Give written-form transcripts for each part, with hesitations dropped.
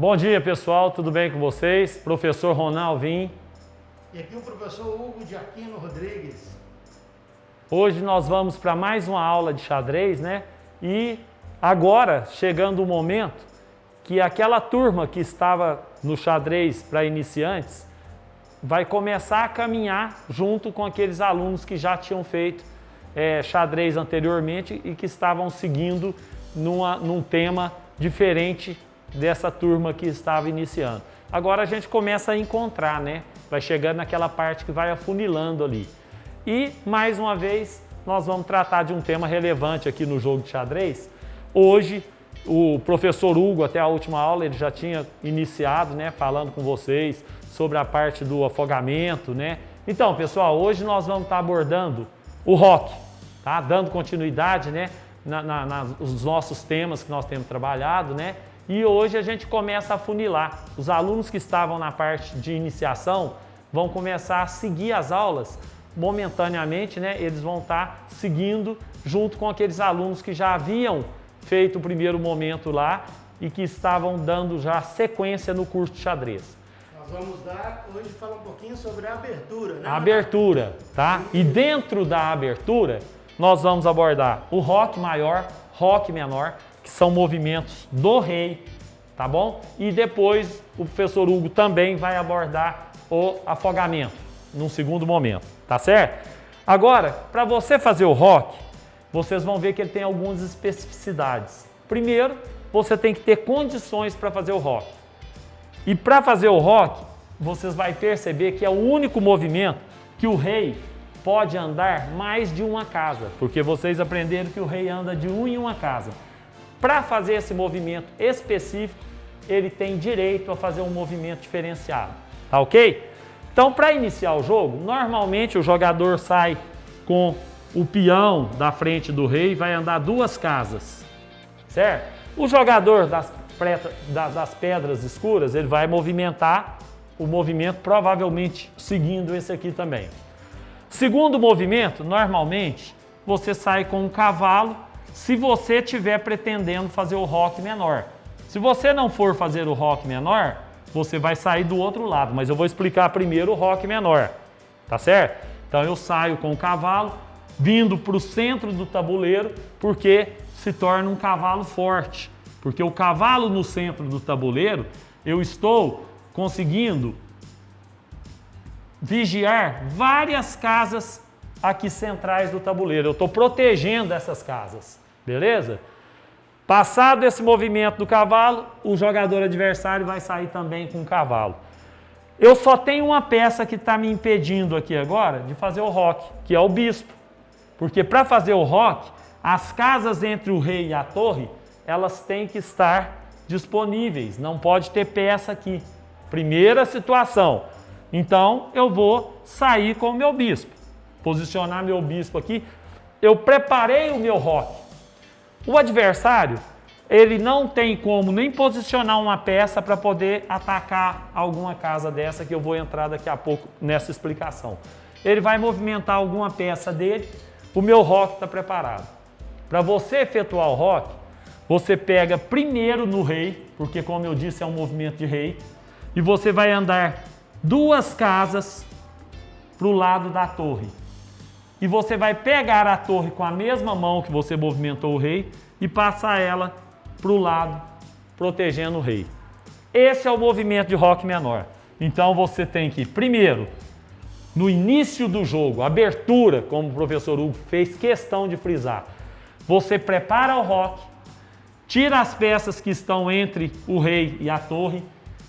Bom dia, pessoal, tudo bem com vocês? Professor Ronan Alvim. E aqui o professor Hugo de Aquino Rodrigues. Hoje nós vamos para mais uma aula de xadrez, né? E agora, chegando o momento que aquela turma que estava no xadrez para iniciantes vai começar a caminhar junto com aqueles alunos que já tinham feito xadrez anteriormente e que estavam seguindo num tema diferente dessa turma que estava iniciando. Agora a gente começa a encontrar, né? Vai chegando naquela parte que vai afunilando ali. E, mais uma vez, nós vamos tratar de um tema relevante aqui no jogo de xadrez. Hoje, o professor Hugo, até a última aula, ele já tinha iniciado, né? Falando com vocês sobre a parte do afogamento, né? Então, pessoal, hoje nós vamos estar abordando o rock, tá? Dando continuidade, né? Nos nossos temas que nós temos trabalhado, né? E hoje a gente começa a funilar. Os alunos que estavam na parte de iniciação vão começar a seguir as aulas momentaneamente, né? Eles vão estar seguindo junto com aqueles alunos que já haviam feito o primeiro momento lá e que estavam dando já sequência no curso de xadrez. Nós vamos hoje falar um pouquinho sobre a abertura, né? A abertura, tá? E dentro da abertura, nós vamos abordar o rock maior, rock menor, que são movimentos do rei, tá bom? E depois o professor Hugo também vai abordar o afogamento, num segundo momento, tá certo? Agora, para você fazer o rock, vocês vão ver que ele tem algumas especificidades. Primeiro, você tem que ter condições para fazer o rock. E para fazer o rock, vocês vão perceber que é o único movimento que o rei pode andar mais de uma casa, porque vocês aprenderam que o rei anda de um em uma casa. Para fazer esse movimento específico, ele tem direito a fazer um movimento diferenciado, tá ok? Então, para iniciar o jogo, normalmente o jogador sai com o peão da frente do rei e vai andar duas casas, certo? O jogador das pedras escuras, ele vai movimentar o movimento, provavelmente seguindo esse aqui também. Segundo movimento, normalmente, você sai com um cavalo, se você estiver pretendendo fazer o rock menor. Se você não for fazer o rock menor, você vai sair do outro lado, mas eu vou explicar primeiro o rock menor, tá certo? Então eu saio com o cavalo, vindo para o centro do tabuleiro, porque se torna um cavalo forte. Porque o cavalo no centro do tabuleiro, eu estou conseguindo vigiar várias casas aqui centrais do tabuleiro. Eu estou protegendo essas casas, beleza? Passado esse movimento do cavalo, o jogador adversário vai sair também com o cavalo. Eu só tenho uma peça que está me impedindo aqui agora de fazer o rock, que é o bispo. Porque para fazer o rock, as casas entre o rei e a torre, elas têm que estar disponíveis, não pode ter peça aqui. Primeira situação. Então, eu vou sair com o meu bispo, posicionar meu bispo aqui. Eu preparei o meu rock. O adversário, ele não tem como nem posicionar uma peça para poder atacar alguma casa dessa, que eu vou entrar daqui a pouco nessa explicação. Ele vai movimentar alguma peça dele, o meu rock está preparado. Para você efetuar o rock, você pega primeiro no rei, porque como eu disse é um movimento de rei, e você vai andar duas casas para o lado da torre. E você vai pegar a torre com a mesma mão que você movimentou o rei e passar ela para o lado, protegendo o rei. Esse é o movimento de rock menor. Então você tem que, primeiro, no início do jogo, abertura, como o professor Hugo fez questão de frisar, você prepara o rock, tira as peças que estão entre o rei e a torre,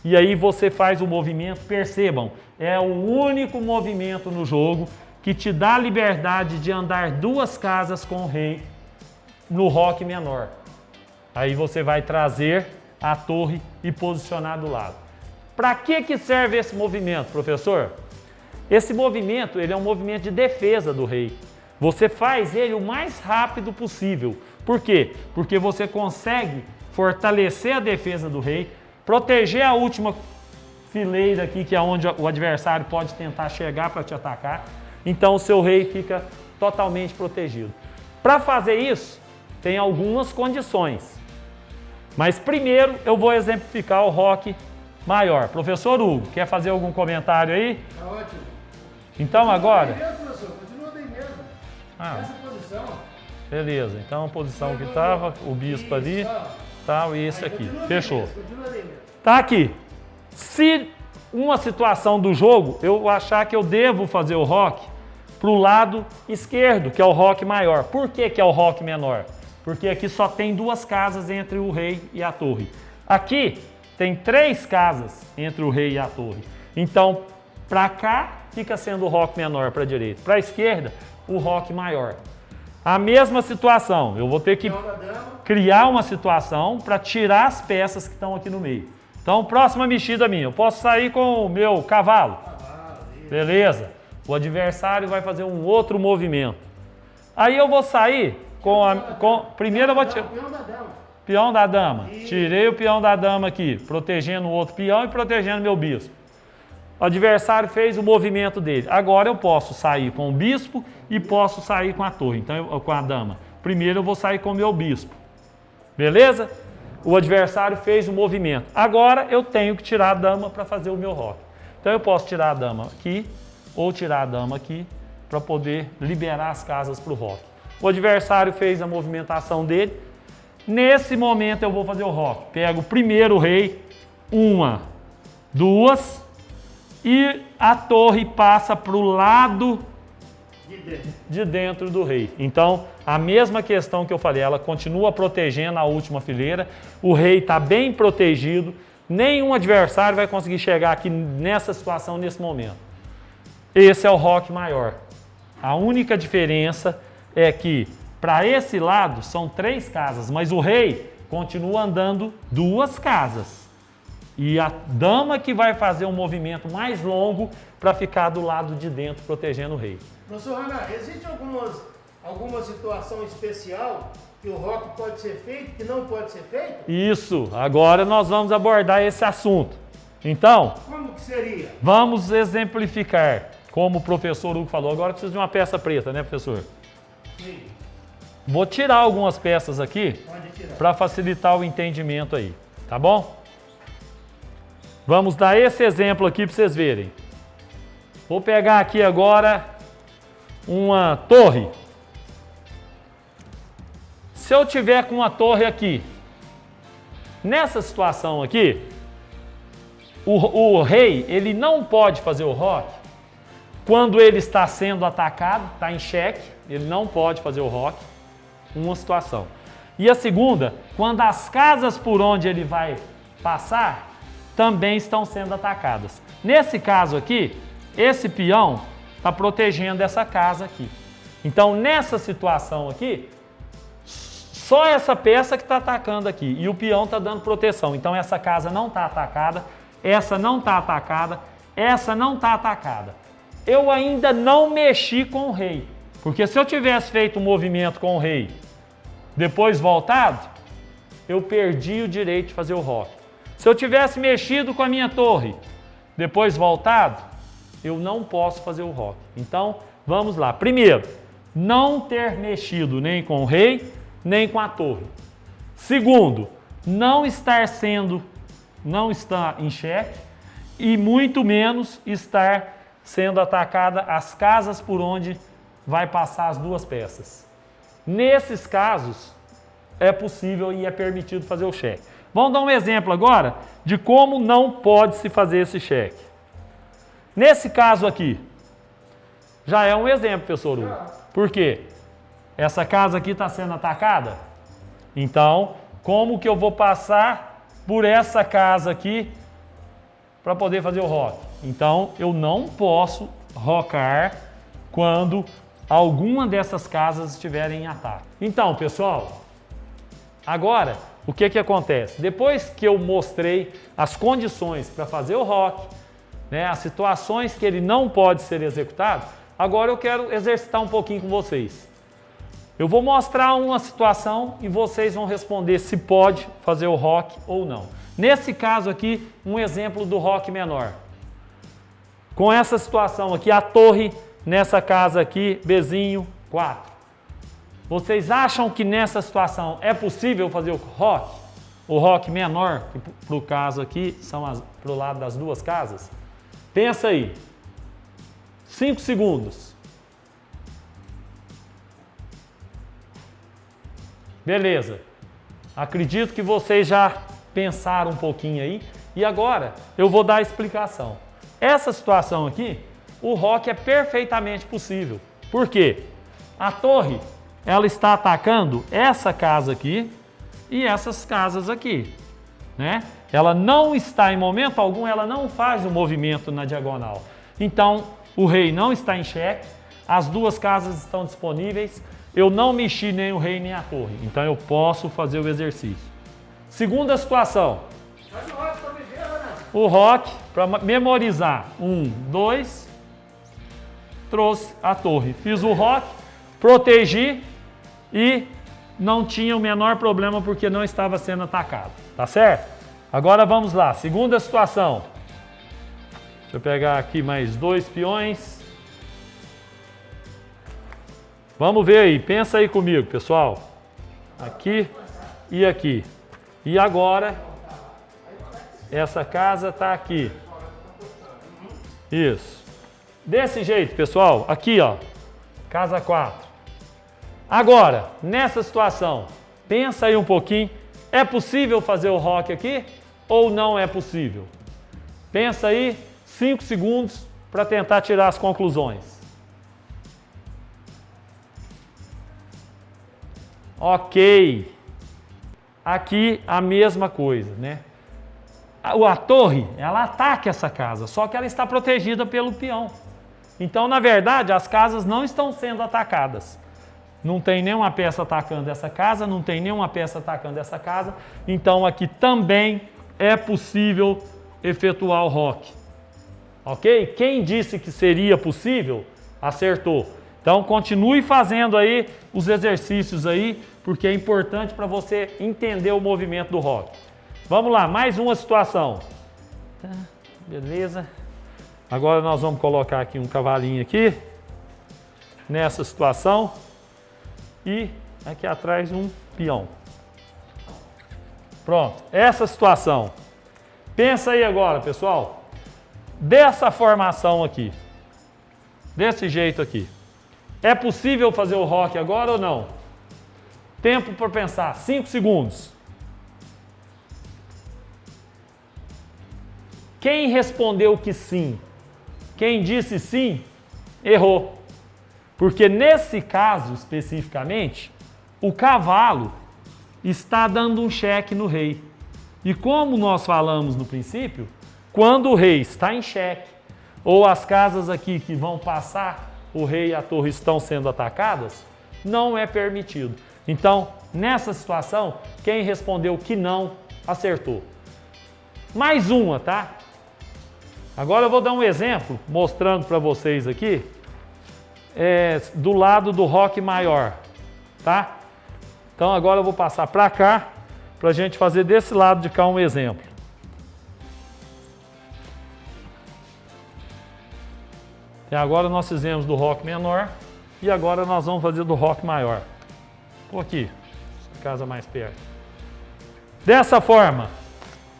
e aí você faz o movimento. Percebam, é o único movimento no jogo que te dá a liberdade de andar duas casas com o rei no rock menor. Aí você vai trazer a torre e posicionar do lado. Para que serve esse movimento, professor? Esse movimento, ele é um movimento de defesa do rei. Você faz ele o mais rápido possível. Por quê? Porque você consegue fortalecer a defesa do rei, proteger a última fileira aqui, que é onde o adversário pode tentar chegar para te atacar. Então o seu rei fica totalmente protegido. Para fazer isso, tem algumas condições. Mas primeiro eu vou exemplificar o rock maior. Professor Hugo, quer fazer algum comentário aí? Tá ótimo. Então agora... Continua bem mesmo, professor. Continua bem mesmo. Nessa posição. Beleza, então a posição que estava, o bispo ali, tal, e esse aqui. Fechou. Continua bem mesmo. Tá aqui. Se uma situação do jogo, eu achar que eu devo fazer o rock para o lado esquerdo, que é o rock maior. Por que que é o rock menor? Porque aqui só tem 2 casas entre o rei e a torre. Aqui tem 3 casas entre o rei e a torre. Então, para cá fica sendo o rock menor para a direita. Para a esquerda, o rock maior. A mesma situação, eu vou ter que criar uma situação para tirar as peças que estão aqui no meio. Então, próxima mexida minha, eu posso sair com o meu cavalo. Beleza. O adversário vai fazer um outro movimento. Aí eu vou sair primeiro eu vou tirar... Peão da dama. Tirei o peão da dama aqui, protegendo o outro peão e protegendo meu bispo. O adversário fez o movimento dele. Agora eu posso sair com o bispo e posso sair com a torre, então com a dama. Primeiro eu vou sair com o meu bispo. Beleza? O adversário fez o movimento. Agora eu tenho que tirar a dama para fazer o meu rock. Então eu posso tirar a dama aqui ou tirar a dama aqui para poder liberar as casas para o rock. O adversário fez a movimentação dele. Nesse momento eu vou fazer o rock. Pego primeiro o rei, 1, 2, e a torre passa para o lado de dentro do rei. Então, a mesma questão que eu falei, ela continua protegendo a última fileira, o rei está bem protegido, nenhum adversário vai conseguir chegar aqui nessa situação, nesse momento. Esse é o rock maior. A única diferença é que para esse lado são 3 casas, mas o rei continua andando 2 casas. E a dama que vai fazer um movimento mais longo para ficar do lado de dentro, protegendo o rei. Professor Ana, existe alguma situação especial que o rock pode ser feito, que não pode ser feito? Isso, agora nós vamos abordar esse assunto. Então, como que seria? Vamos exemplificar, como o professor Hugo falou. Agora precisa de uma peça preta, né, professor? Sim. Vou tirar algumas peças aqui para facilitar o entendimento aí, tá bom? Vamos dar esse exemplo aqui para vocês verem. Vou pegar aqui agora uma torre. Se eu tiver com uma torre aqui, nessa situação aqui, o rei ele não pode fazer o rock quando ele está sendo atacado, está em xeque, ele não pode fazer o rock, uma situação. E a segunda, quando as casas por onde ele vai passar também estão sendo atacadas. Nesse caso aqui, esse peão está protegendo essa casa aqui. Então, nessa situação aqui, só essa peça que está atacando aqui e o peão está dando proteção. Então, essa casa não está atacada, essa não está atacada, essa não está atacada. Eu ainda não mexi com o rei, porque se eu tivesse feito um movimento com o rei, depois voltado, eu perdi o direito de fazer o rock. Se eu tivesse mexido com a minha torre, depois voltado, eu não posso fazer o rock. Então, vamos lá. Primeiro, não ter mexido nem com o rei, nem com a torre. Segundo, não estar em xeque e muito menos estar sendo atacada as casas por onde vai passar as 2 peças. Nesses casos, é possível e é permitido fazer o cheque. Vamos dar um exemplo agora de como não pode se fazer esse cheque. Nesse caso aqui, já é um exemplo, professor Hugo. Por quê? Essa casa aqui está sendo atacada. Então, como que eu vou passar por essa casa aqui para poder fazer o rock? Então, eu não posso rocar quando alguma dessas casas estiverem em ataque. Então, pessoal, agora, o que que acontece? Depois que eu mostrei as condições para fazer o rock, né, as situações que ele não pode ser executado, agora eu quero exercitar um pouquinho com vocês. Eu vou mostrar uma situação e vocês vão responder se pode fazer o rock ou não. Nesse caso aqui, um exemplo do rock menor. Com essa situação aqui, a torre nessa casa aqui, Bzinho, 4. Vocês acham que nessa situação é possível fazer o rock? o rock menor, que para o caso aqui, são para o lado das duas casas? Pensa aí. 5 segundos. Beleza. Acredito que vocês já pensaram um pouquinho aí. E agora eu vou dar a explicação. Essa situação aqui, o rock é perfeitamente possível. Por quê? A torre, ela está atacando essa casa aqui e essas casas aqui, né? Ela não está em momento algum, ela não faz o movimento na diagonal. Então, o rei não está em xeque, as duas casas estão disponíveis, eu não mexi nem o rei nem a torre, então eu posso fazer o exercício. Segunda situação. O rock, para memorizar, 1, 2, trouxe a torre. Fiz o rock, protegi e não tinha o menor problema porque não estava sendo atacado, tá certo? Agora vamos lá, segunda situação. Deixa eu pegar aqui mais 2 peões. Vamos ver aí, pensa aí comigo, pessoal. Aqui e aqui. E agora, essa casa está aqui. Isso. Desse jeito, pessoal, aqui ó, casa 4. Agora, nessa situação, pensa aí um pouquinho, é possível fazer o rock aqui ou não é possível? Pensa aí, 5 segundos para tentar tirar as conclusões. Ok. Aqui a mesma coisa, né? A torre, ela ataca essa casa, só que ela está protegida pelo peão. Então, na verdade, as casas não estão sendo atacadas. Não tem nenhuma peça atacando essa casa, não tem nenhuma peça atacando essa casa. Então, aqui também é possível efetuar o rock. Ok? Quem disse que seria possível, acertou. Então, continue fazendo aí os exercícios aí, porque é importante para você entender o movimento do rock. Vamos lá, mais uma situação. Tá, beleza. Agora nós vamos colocar aqui um cavalinho aqui, nessa situação, e aqui atrás um peão. Pronto, essa situação. Pensa aí agora, pessoal, dessa formação aqui, desse jeito aqui. É possível fazer o rock agora ou não? Tempo para pensar, 5 segundos. Quem respondeu que sim? Quem disse sim, errou. Porque nesse caso, especificamente, o cavalo está dando um cheque no rei. E como nós falamos no princípio, quando o rei está em xeque, ou as casas aqui que vão passar, o rei e a torre estão sendo atacadas, não é permitido. Então, nessa situação, quem respondeu que não, acertou. Mais uma, tá? Agora eu vou dar um exemplo, mostrando para vocês aqui, do lado do rock maior, tá? Então agora eu vou passar para cá, para a gente fazer desse lado de cá um exemplo. E agora nós fizemos do rock menor e agora nós vamos fazer do rock maior. Vou aqui, casa mais perto. Dessa forma,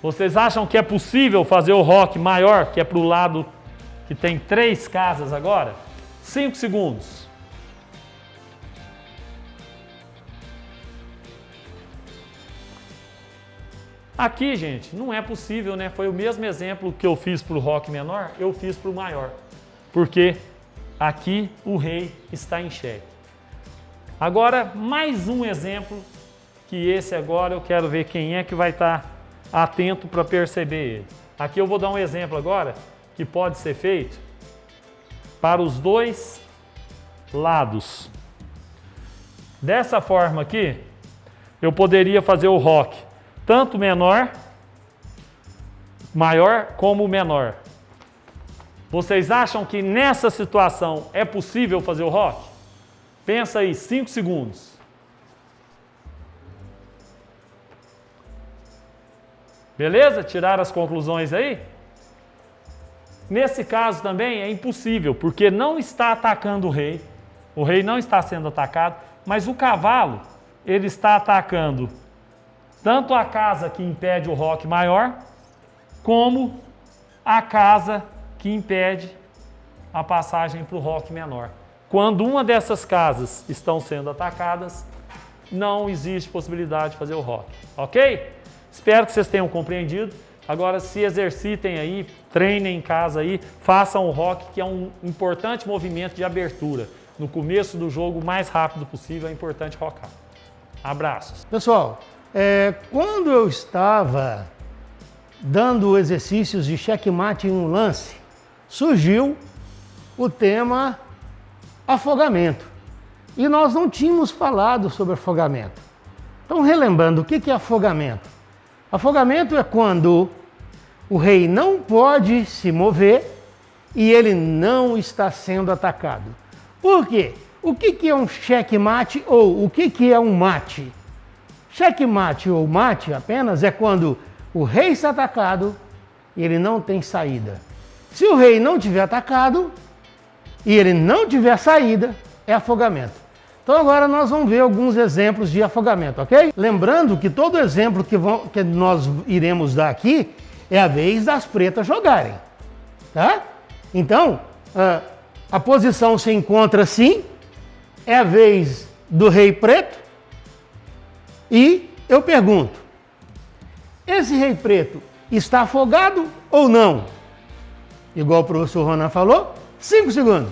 vocês acham que é possível fazer o rock maior, que é para o lado que tem 3 casas agora? 5 segundos. Aqui, gente, não é possível, né? Foi o mesmo exemplo que eu fiz para o rock menor, eu fiz para o maior. Porque aqui o rei está em xeque. Agora, mais um exemplo, que esse agora eu quero ver quem é que vai estar atento para perceber ele. Aqui eu vou dar um exemplo agora, que pode ser feito para os 2 lados. Dessa forma aqui, eu poderia fazer o rock tanto maior como menor. Vocês acham que nessa situação é possível fazer o rock? Pensa aí, 5 segundos. Beleza? Tiraram as conclusões aí? Nesse caso também é impossível, porque não está atacando o rei não está sendo atacado, mas o cavalo, ele está atacando Tanto a casa que impede o roque maior, como a casa que impede a passagem para o roque menor. Quando uma dessas casas estão sendo atacadas, não existe possibilidade de fazer o roque, ok? Espero que vocês tenham compreendido. Agora se exercitem aí, treinem em casa aí, façam o roque, que é um importante movimento de abertura. No começo do jogo, o mais rápido possível, é importante rocar. Abraços. Pessoal, quando eu estava dando exercícios de checkmate em um lance, surgiu o tema afogamento. E nós não tínhamos falado sobre afogamento. Então, relembrando, o que é afogamento? Afogamento é quando o rei não pode se mover e ele não está sendo atacado. Por quê? O que é um checkmate ou o que é um mate? Checkmate ou mate apenas é quando o rei está atacado e ele não tem saída. Se o rei não tiver atacado e ele não tiver saída, é afogamento. Então agora nós vamos ver alguns exemplos de afogamento, ok? Lembrando que todo exemplo que nós iremos dar aqui é a vez das pretas jogarem, tá? Então, a posição se encontra assim, é a vez do rei preto e eu pergunto, esse rei preto está afogado ou não? Igual o professor Ronan falou, 5 segundos.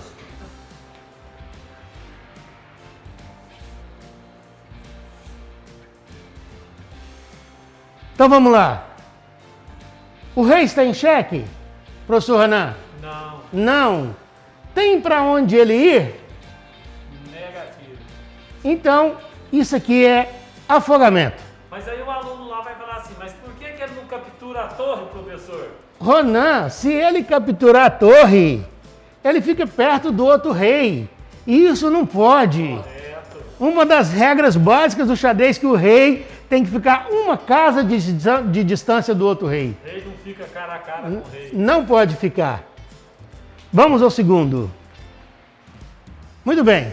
Então vamos lá. O rei está em xeque, professor Ronan? Não. Não. Tem para onde ele ir? Negativo. Então, isso aqui é afogamento. Mas aí o aluno lá vai falar assim, mas por que ele não captura a torre, professor? Ronan, se ele capturar a torre, ele fica perto do outro rei. E isso não pode. Correto. Uma das regras básicas do xadrez é que o rei tem que ficar uma casa de distância do outro rei. O rei não fica cara a cara com o rei. Não pode ficar. Vamos ao segundo. Muito bem.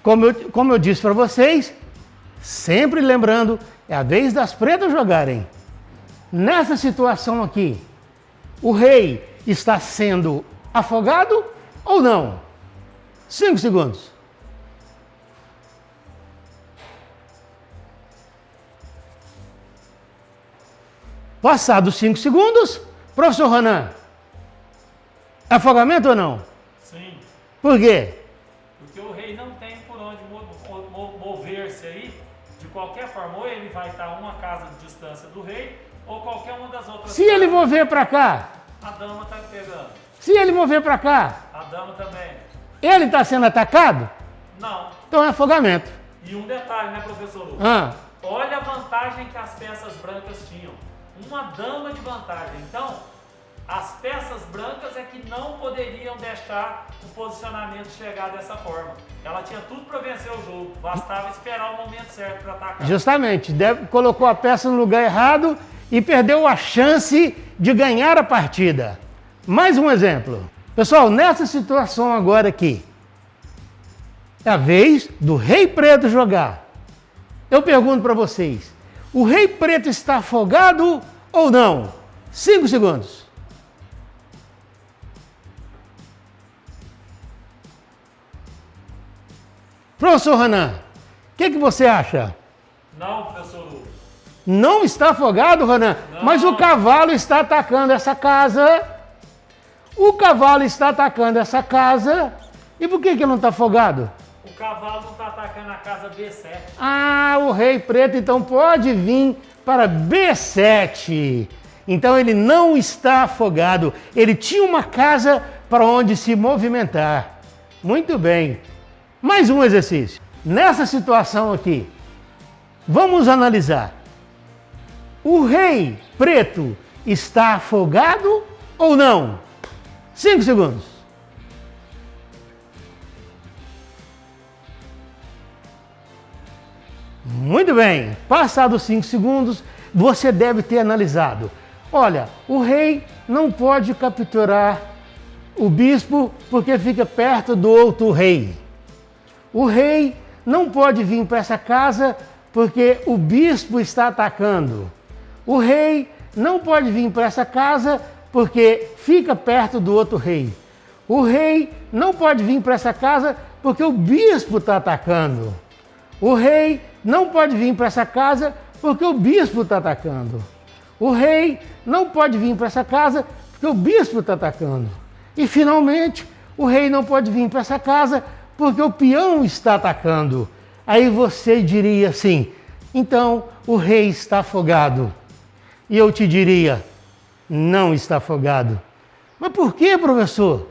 Como eu disse para vocês, sempre lembrando, é a vez das pretas jogarem. Nessa situação aqui, o rei está sendo afogado ou não? 5 segundos. Passados 5 segundos, professor Ronan, afogamento ou não? Sim. Por quê? Porque o rei não tem por onde mover-se aí. De qualquer forma, ou ele vai estar uma casa de distância do rei, ou qualquer uma das outras. Se ele mover para cá, a dama está pegando. se ele mover para cá, A dama também. ele está sendo atacado? Não. Então é afogamento. E um detalhe, né, professor Lucas? Ah, Olha a vantagem que as peças brancas tinham. Uma dama de vantagem. Então, as peças brancas é que não poderiam deixar o posicionamento chegar dessa forma. Ela tinha tudo para vencer o jogo. Bastava esperar o momento certo para atacar. justamente, colocou a peça no lugar errado e perdeu a chance de ganhar a partida. Mais um exemplo. Pessoal, nessa situação agora aqui, é a vez do rei preto jogar. Eu pergunto para vocês, o rei preto está afogado ou não? 5 segundos. Professor Ronan, o que você acha? Não, professor Lucas. Não está afogado, Ronan, Não. mas o cavalo está atacando essa casa. O cavalo está atacando essa casa. E por que ele não está afogado? O cavalo não está atacando a casa B7. Ah, o rei preto então pode vir para B7. Então ele não está afogado. Ele tinha uma casa para onde se movimentar. Muito bem. Mais um exercício. Nessa situação aqui, vamos analisar. O rei preto está afogado ou não? 5 segundos. Muito bem. Passados 5 segundos, você deve ter analisado. Olha, o rei não pode capturar o bispo porque fica perto do outro rei. O rei não pode vir para essa casa porque o bispo está atacando. O rei não pode vir para essa casa porque fica perto do outro rei. O rei não pode vir para essa casa porque o bispo está atacando. O rei não pode vir para essa casa porque o bispo está atacando. O rei não pode vir para essa casa porque o bispo está atacando. E finalmente, o rei não pode vir para essa casa porque o peão está atacando. Aí você diria assim, então o rei está afogado. E eu te diria, não está afogado. Mas por que, professor?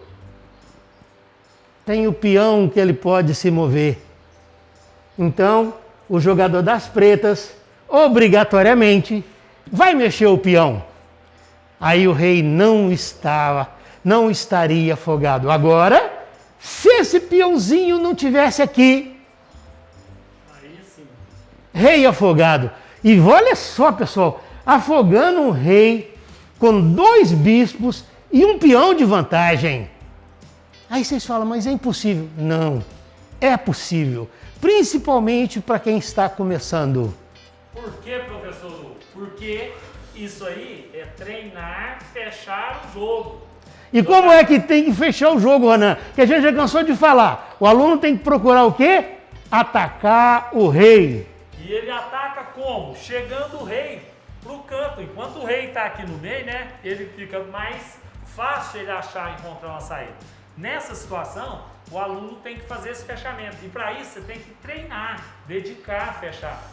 Tem o peão que ele pode se mover. Então, o jogador das pretas, obrigatoriamente, vai mexer o peão. Aí o rei não estaria afogado. Agora, se esse peãozinho não tivesse aqui, Aí sim. rei afogado. E olha só, pessoal, afogando um rei com 2 bispos e um peão de vantagem. Aí vocês falam, mas é impossível. Não, é possível. Principalmente para quem está começando. Por que, professor Lu? Porque isso aí é treinar, fechar o jogo. E como é que tem que fechar o jogo, Ronan? Que a gente já cansou de falar. O aluno tem que procurar o quê? Atacar o rei. E ele ataca como? Chegando o rei pro canto. Enquanto o rei está aqui no meio, né? Ele fica mais fácil ele achar e encontrar uma saída. Nessa situação, o aluno tem que fazer esse fechamento. E para isso, você tem que treinar, dedicar a fechar.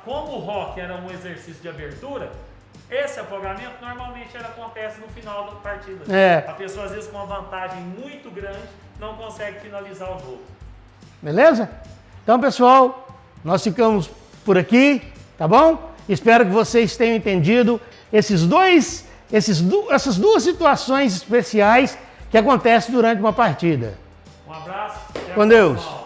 Como o rock era um exercício de abertura, esse afogamento normalmente acontece no final da partida. A pessoa, às vezes, com uma vantagem muito grande, não consegue finalizar o jogo. Beleza? Então, pessoal, nós ficamos por aqui, tá bom? Espero que vocês tenham entendido essas 2 situações especiais que acontecem durante uma partida. Um abraço. Com Deus.